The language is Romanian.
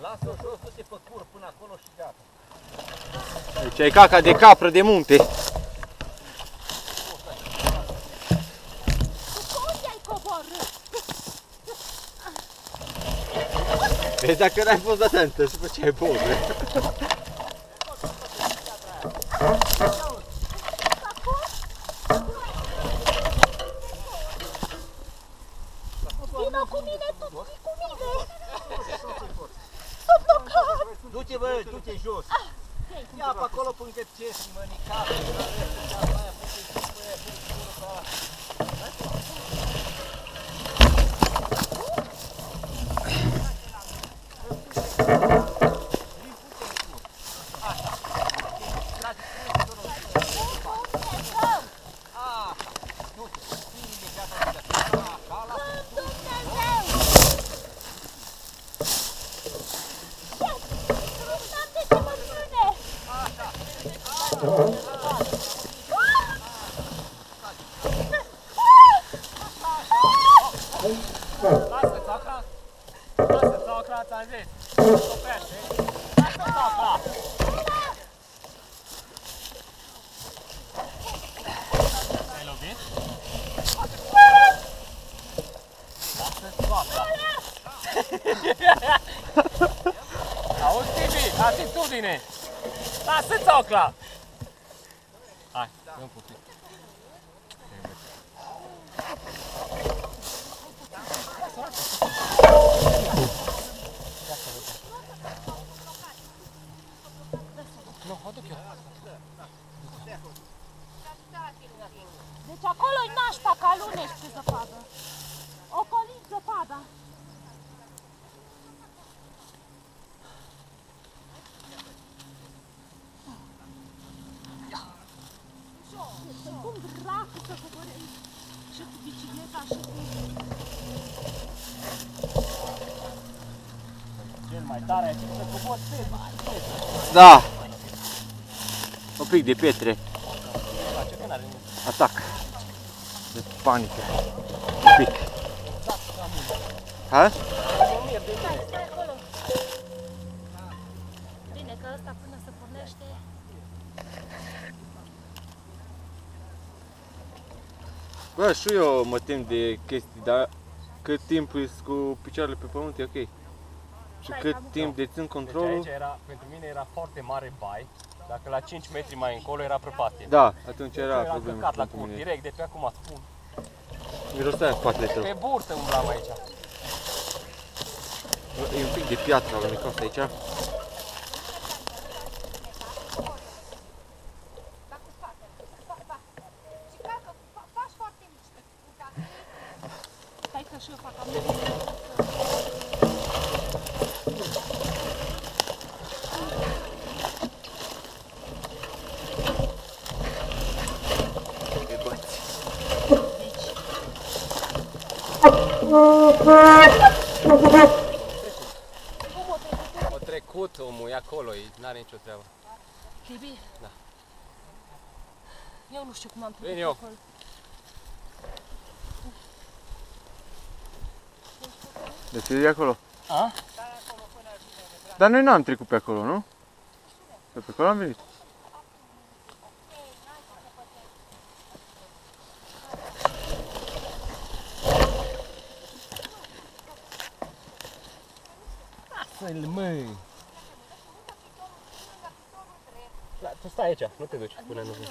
Lasă-o jos, du-te pe cur până acolo și gata. Aici e caca de capră de munte. Unde ai coborât? Vezi, dacă n-ai fost atentă și făceai poză. Vino cu mine, tu vii cu mine! Sunt blocat! Du-te, bă, du-te jos! Ia pe acolo până că ce mănicat, Lasă țacra! Lasă țacra, ți-am zis! Stopește! Lasă țacra! Ai lovit? Lasă țacra! Auzi, Tibi, atitudine! Lasă țacra! Hai, dă-mi puțin. Nu, o duc eu. Deci acolo-i nașpa că alunești pe zăpadă. Ocoliți zăpada. Cum dracu să cobori aici? Și cu bicicleta și cu... Cel mai tare ai să cobori pe Da. Un pic de pietre. Atac. De panică. Un pic. Ha? Stai acolo. Bine că ăsta până se pornește... Bă, și eu mă tem de chestii, dar cât timp ești cu picioarele pe pământ e ok. Și cât timp dețin controlul... Deci aici era, pentru mine era foarte mare bai, dacă la 5 metri mai încolo era prăpastie. Da, atunci era Era problemă căcat la pentru cur, mine. direct, de pe acum spun. Mirosea în spatele tău. Pe burtă umblam aici. Bă, e un pic de piatră alunecoasă aici. Stai că și eu fac am... O trecut omul, e acolo, n-are nicio treabă. Tibi? Da. Eu nu știu cum am trecut Vin eu. acolo. Deci e de acolo. A? Dar noi n-am trecut pe acolo, nu? Pe acolo am venit. Lasă-l, măi! Tu stai aici, nu te duci până nu vin.